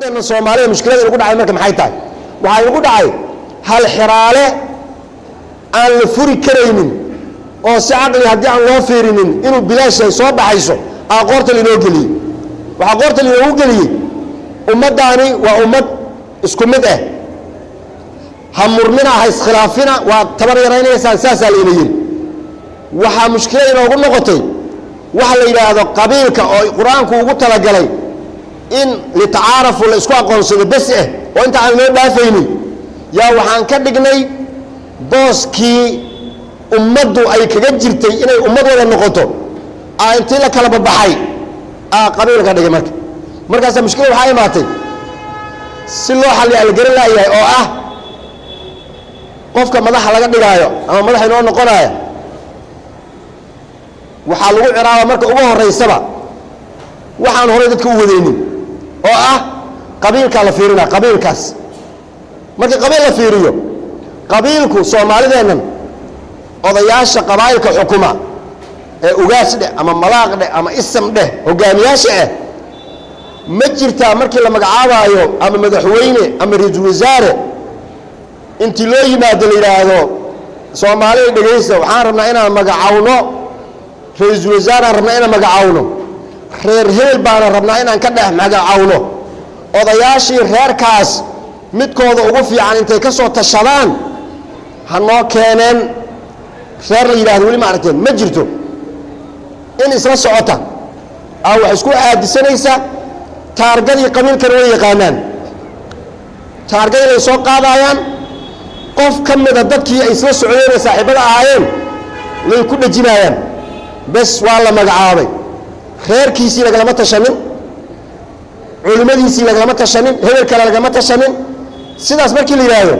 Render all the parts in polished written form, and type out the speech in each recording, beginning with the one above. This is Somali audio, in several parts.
ummaddeena Soomaaliya mushkilada ugu dhacay marka maxay tahay waxa ugu dhacay hal xiraale aan la furi kareynin oo si aqli haddii aan loo fiirinin inuu bilaash soo baxayso aqoorta loo geliyay waxa qoorta loo geliyay ummadani waa ummad isku mid ah hamurmina hay iskhilaafina waa tabar yaraynaysa asaasa leeyahay waxa mushkilada ugu noqotay waxa la yiraahdo qabiilka oo quraanku ugu talagalay in li taaruf la isku aqoonsado bas ah oo inta aan loo dhaafaynin yaa waxaan ka dhignay booskii ummadu ay kaga jirtay inay ummad wada noqoto intii la kala baxay qabiilka dhigay markaas mushkilada waxa imaatay si loo xalliyo algaran laayahay oo qofka madaxa laga dhigaayo ama madaxa inoo noqonaaya waxa lagu ciraaba marka ugu horeysaba waxaan hore dadka u wadeynin oo qabiilka la fiirina qabiilkaas marka qabiil la fiiriyo qabiilku Soomaalideenan odayaasha qabaa'ilka xukuma ee ugaasde ama malaaqde ama ismde hogaamiyaasha ma jirtaa markii la magacaabayo ama madaxweyne ama ra'iisul wasaare intii loo yimaado la yiraahdo Soomaaliya dhageysta waxaan rabnaa inaan magacaawno ra'iisul wasaare rabnaa inaan magacaawno reer heel baan rabnaa inaan ka dhex magacaawno odayaashii reerkaas midkooda ugu fiican intay ka soo tashadaan hanoo keeneen reer la yiraahdo wali ma aragteen ma jirto in isla socota wax isku aadisanaysa taargadii qabiilkan way yaqaanaan taargadii ay soo qaadayaan qof kamida dadkii ay isla socdeen saaxiibada ahaayeen way ku dhajinayaan bas waa la magacaabay reerkiisii lagama tashanin culimadiisii lagama tashanin hebel kale lagama tashanin sidaas markii la yiraahdo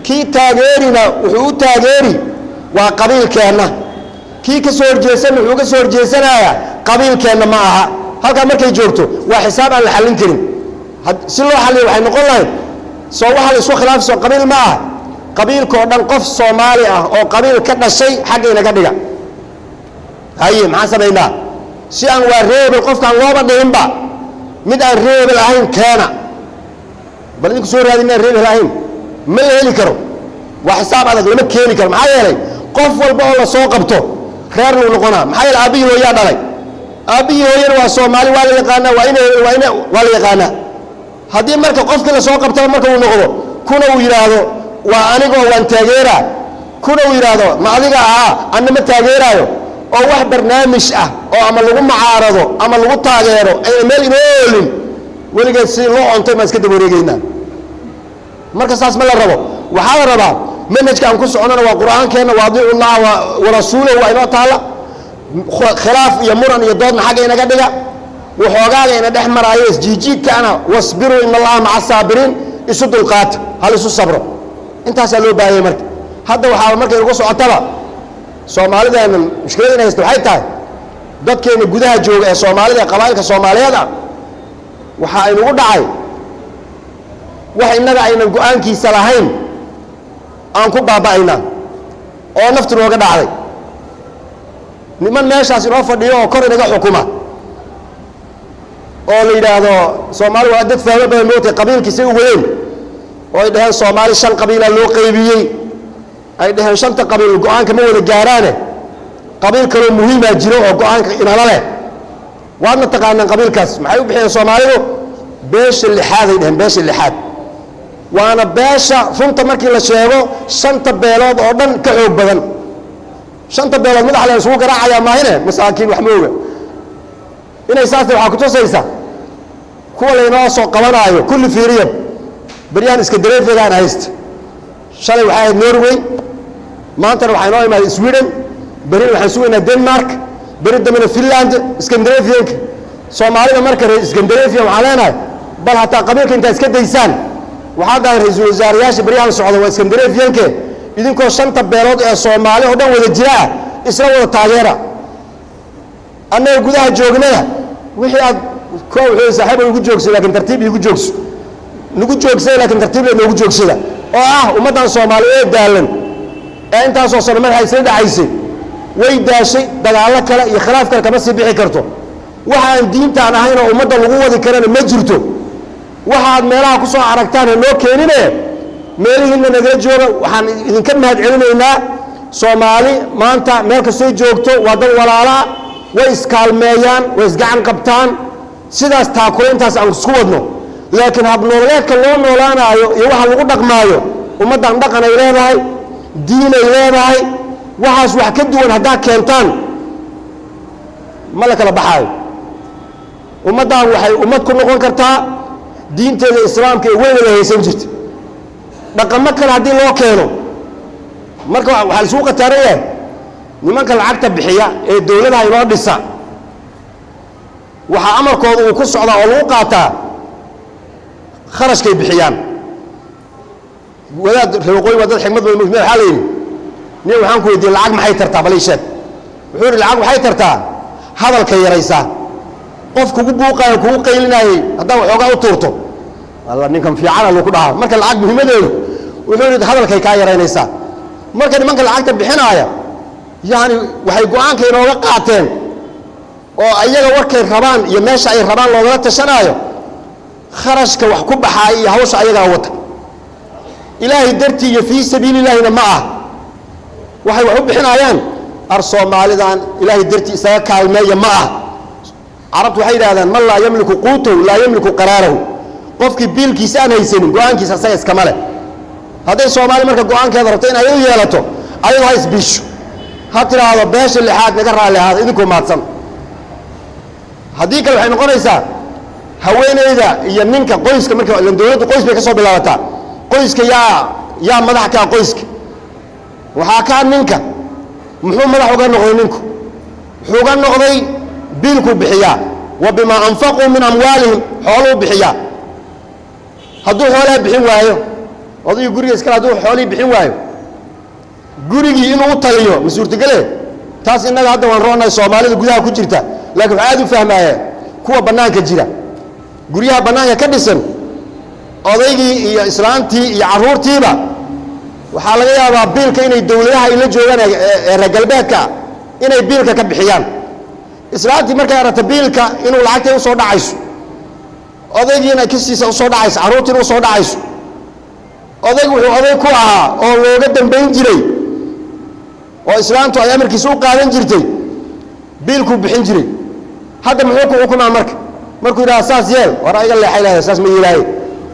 kii taageerina wuxuu u taageeri waa qabiilkeena kii ka soo horjeesan wuxuu ka soo horjeesanayaa qabiilkeena ma aha halka markay joogto waa xisaab aan la xalin karin si loo xaliyo waxay noqon lahayd soo waxa la isku khilaafso qabiil ma aha qabiilka oo dhan qof Soomaali ah oo qabiil ka dhashay xagga inaga dhiga haye maxaa sameeynaa si aan waa reebel qofkan looba dhihinba mid aan reebel ahayn keena bal idinku soo raadina reebel ahayn ma la heli karo waa xisaab adag lama keeni karo maxaa yeelay qof walba oo la soo qabto reer loo noqonaa maxaa yeelay aabihi hooyaa dhalay aabihi hooyana waa Soomaali waa la yaqaana waa la yaqaana haddii marka qofka la soo qabto marka uu noqdo kuna uu yiraahdo waa anigoo waan taageera kuna uu yiraahdo ma adiga anna ma taageerayo oo wax barnaamij oo ama lagu macaarado ama lagu taageero ay meel inoolin waligeed si loo ontay ma iska dabareegaynaa marka saas ma la rabo waxa la rabaa manhajka aan ku soconana waa quraankeena waadiicu Allah wa rasuuluhu wa inoo taala khilaaf iyo muran iyo doodna xagga inaga dhiga waxoogaga ina dhex maraayo isjiijidkaana wasbiru inna Allaha ma'a saabiriin isu dulqaat hal isu sabro intaas loo baahayay marka hadda waxa markay ugu socotaba Soomaalideena mushkiladina haysto waxay tahay dadkeena gudaha jooga ee Soomaalida qabaa'ilka Soomaaliyeed waxa ay ugu dhacay wax inaga ayna go'aankiisa lahayn aan ku baaba'ayna oo naftu nooga dhacday niman meeshaas inoo fadhiyo oo kor inaga xukuma oo la yiraahdo Soomaali waa dad fahmo badan mootay qabiilkiisa u weyn oo ay dhahan Soomaali shan qabiil loo qaybiyay ay dhahan shanta qabiil go'aanka ma wada gaaraane qabiil kale muhiim ah jiro oo go'aanka inala leh waadna taqaanaan qabiilkaas maxay u bixiyeen Soomaalidu beesha lixaad ay dhahan beesha lixaad waana beesha runta markii la sheego shanta beelood oo dhan ka xoog badan shanta beelood madax la isugu garaacaya maahine masaakiin wax mooga inay saasta waxa ku tusaysa kuwa leeyahay soo qabanaayo kulli fiiriyad bariyaan iska dareefayaan hayst shalay waxa ay Norway maanta waxa inoo imaad Sweden bari waxaan suugaynaa Denmark bari damana Finland Scandinavia Soomaalida marka Scandinavia waxa leenahay bal hatta qabiilka inta iska daysaan waxa dahay ra'iisul wasaarayaasha bariyaan socdo waa Scandinavia idinkoo shanta beelood ee Soomaali oo dhan wada jira isla wada taageera annaga gudaha joognada wixii aad koow saaxiib ugu joogso laakiin tartiib ugu joogso nugu joogsay laakiin tartiib ugu joogsada oo ummadan Soomaaliyeed daalan ee intaas oo sano marxay sida dhacaysay way daashay dagaalo kale iyo khilaaf kale kama sii bixi karto waxa aan diinta aan ahayn oo ummadda lagu wadi karana ma jirto waxaad meelaha ku soo aragtaan noo keenine meelihiinna nagala jooga waxaan idinka mahad celinaynaa Soomaali maanta meel kastoo joogto waa dad walaala way iskaalmeeyaan way isgacan qabtaan sidaas taakuleyntaas aan isku wadno laakiin hab nololeedka loo noolaanayo iyo waxa lagu dhaqmaayo ummadan dhaqan ay leedahay diin ay leedahay waxaas wax ka duwan hadaa keentaan ma la kala baxaayo ummadan waxay ummad ku noqon kartaa diinteeda islaamka ee weyn la haysan jirta dhaqamo kale hadii loo keeno marka waxa la soo qataaraya nimanka lacagta bixiya ee dawladda ay loo dhisa waxa amarkoodu uu ku socdaa oo lagu qaataa kharashkay bixiyaan wadaad reeqooy wadad xigmad weyn meel xalayni nin waxaan ku weydiin lacag maxay tartaa baliisheed wuxuu lacag waxay tartaa hadalka yaraysa qof kugu buuqayo kugu qaylinayay hadaa waxooga u tuurto alla ninkan fiican loo ku dhaha marka lacag muhiimadeedu wuxuu hadalkay ka yaraynaysa marka nimanka lacagta bixinaya yani waxay go'aanka inooga qaateen oo ayaga warkay rabaan iyo meesha ay rabaan looga tashanayo kharashka wax ku baxay iyo hawsha ayaga wata ilaahi dartii iyo fi sabiilillaahina ma ah waxay wax u bixinayaan ar Soomaalidan ilaahi dartii isaga kaalmeeya ma ah arabtu waxay yiraahdaan man la yamliku quutahu la yamliku qaraarahu qofkii biilkiisa aan haysanin go'aankiisa asaga iska male haday Soomaali marka go'aankeeda rabto in ay u yeelato ayadu ha isbisho ha tiraahdo beesha lixaad naga raalihaada idinku maadsan haddii kale waxay noqonaysaa haweeneyda iyo ninka qoyska marka la dawladdu qoys bay ka soo bilaabataa qoyska yaa madax ka qoyska waxa ka ninka muxuu madax uga noqday ninku wuxuu uga noqday biilku bixiya wa bima anfaqu min amwalihim xoolo bixiya hadduu xoolaha bixin waayo odaygu guriga iska hadduu xoolaha bixin waayo gurigii inuu taliyo masuurtagale taas inaga hadda waan roonay Soomaalida gudaha ku jirta laakiin aad u fahmaaya kuwa banaanka jira guriyaha banaanka ka dhisan odaygii iyo islaantii iyo caruurtiiba waxa laga yaabaa biilka inay dawladaha ay la joogan ee ragalbeedka inay biilka ka bixiyaan islaantii markay aragto biilka inuu lacagta u soo dhacayso odaygiina kiisiisa u soo dhacayso caruurtiina u soo dhacayso odaygu wuxuu oday ku ahaa oo looga dambeyn jiray oo islaantu ay amarkiisa u qaadan jirtay biilku bixin jiray hadda muxuu ku xukumaa markuu yiraahdo saas yeel war ayaga leexaylahay saas ma yeelay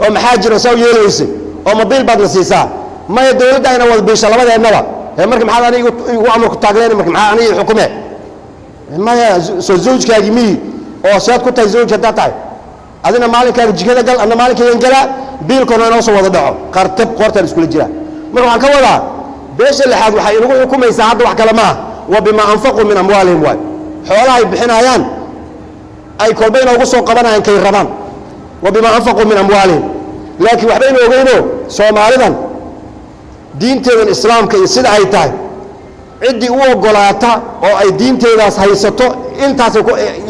oo maxaa jiro soo yeelaysay oo mobil baad la siisaa ma dawladda ayna wada biisha labadeennaba markii maxaa aniga ugu amarku taagleen markii maxaa aniga xukume ma soo zawjkaagi mi oo saad ku tahay zawj hadda tahay adina maalinka jikada gal ana maalinka gala biilkana inoo soo wada dhaco qartab qortan isku jira marka waxaan ka wadaa beesha lixaad waxay inagu xukumaysaa hadda wax kale ma wa bima anfaqu min amwalihim wa xoolaha ay bixinayaan ay kolbayna ugu soo qabanayaan kay rabaan wa bima anfaqu min amwalihim laakiin waxba inuu ogeyno Soomaalidan diinteedan islaamka iyo sida ay tahay cidii u ogolaata oo ay diinteedaas haysato intaas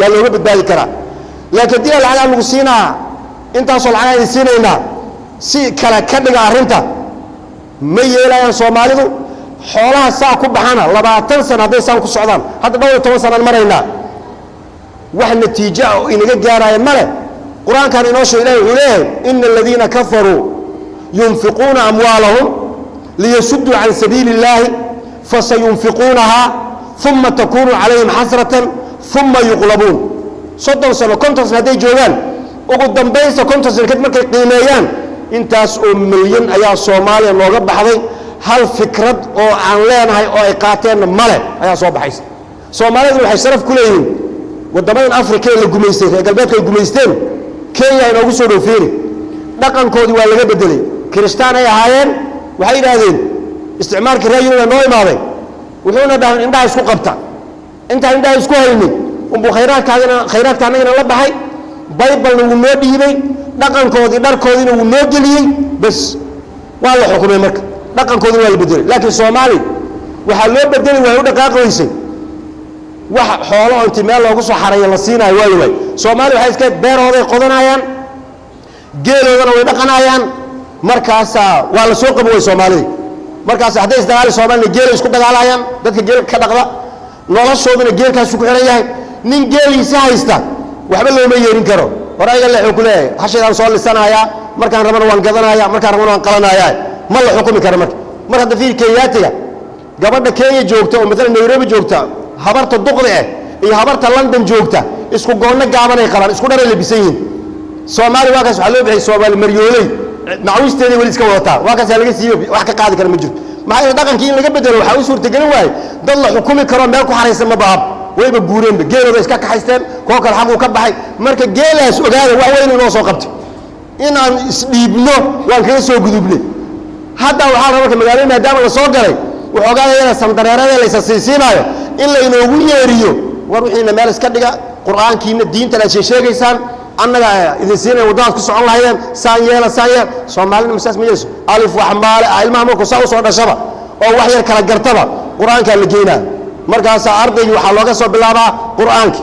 yaa looga badbaadi karaa laakiin diin lacag lagu siinaa intaas lacag ay siinayna si kala ka dhiga arinta ma yeelayaan Soomaalidu xoolaha saa ku baxana 20 sano haday saan ku socdaan hadda 12 sano marayna wax natiijo oo inaga gaarayaan male quraankan inoo sheegay wuxuu leeyahay innal ladina kafaru yunfiquna amwalahum liyasuddu an sabilillahi fasayunfiqunaha thumma takunu alayhim hasratan thumma yuqlabun soddon sano konton sano haday joogaan ugu dambaysta konton sano kadib markay qiimeeyaan intaas oo milyan ayaa Soomaaliya looga baxday hal fikrad oo aan leenahay oo ay qaateen male ayaa soo baxaysa Soomaalidu waxay sharaf ku leeyihiin wadamadan Afrika ee la gumeystay ee galbeedka ay gumeysteen Kenya inoogu soo dhoofeeyay dhaqankoodii waa laga bedelay Kristaan ay ahaayeen waxay yiraahdeen isticmaalka raayina noo imaaday wuxuuna dhahan indhaha isku qabta inta indhaha isku haynin umbu khayraadkaana la baxay bible uu noo dhiibay dhaqankoodii dharkoodina uu noo geliyay bas waa la xukumay marka dhaqankoodii waa la bedelay laakiin Soomaali waxa loo bedelay way u dhaqaaqaysay wax xoolo inta meel loogu soo xareeyo la siinayo way Soomaali waxay iska beerooday qodanayaan geeloodana way dhaqanayaan markaas waa la soo qabay Soomaali markaas haday isdagaal Soomaali geel isku dagaalayaan dadka geel ka dhaqda noloshoodana geelkaas ku xiran yahay nin geeliisa haysta waxba looma yeerin karo ورأي الله حكله حشي أنا صلي سنة يا مركان ربنا وانقذنا مركان ربنا وانقلنا ما الله حكمي كرمك مركان في كياتي قبلنا كي جوكتا ومثلا نيروبي جوكتا هبرت الدقرة إيه هبرت لندن جوكتا اسكو قولنا قابنا يقران اسكو دار اللي بيسين سومالي واكس حلو بحي سومالي مريولي معوش تاني وليس كوتا واكس هلقي سيوب وحكا قاعد كلام مجرد ما هي دقن كي لقى بدل وحاول صورة تقول واي ضل حكومي كرام مالكو حريص ما باب ويبقى جورين بجيل بس كاك حيستان كوكا الحق وكبحي مركا جيل سؤال وين نوصل قبتي إن يبنو وان كان سو جذوبني هذا وحال ربك مقالين ما دام الصوت جري وحقا يلا سمدريرة ليس سيسينايو إلا إنه ويريو وروحينا مالس كدقة قرآن كينا الدين تلا شيء إنسان أنا إذا سينا وداس كسر الله يم سانيلا سانيا سومالنا مساس ميجس ألف وحمال علم عمرك وصاو صوت شبا أو وحي كلا جرتبا قرآن كان لقينا مركز أرضي وحلاقة صوب بالله قرآنك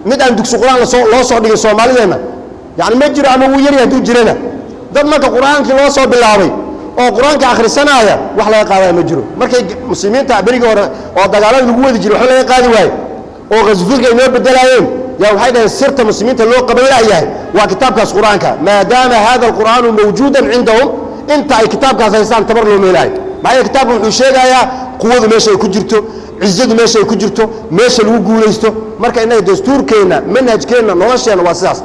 مد عندك قرآن لا صوت دي سومالنا يعني ما جرى أنا ويري هدو جرنا ده ما كقرآن كلا صوب بالله أو قرآن كآخر السنة يا وحلا قاضي مجرو مركز مسلمين تعبيرك أو دجالات الجود يجرو وحلا قاضي واي أو غزفيك إنه بدلاين يا وحيد سرت المسلمين اللي هو قبل أياه وكتاب كاس قرآنك ما دام هذا القرآن موجودا عندهم أنت أي كتاب كاس إنسان تبر له ميلاي معي كتاب وحشية يا قوة ماشي كجرته عزة ماشي كجرته ماشي الوجود ليسته مركز إنه دستور كينا منهج كينا نواشينا واساس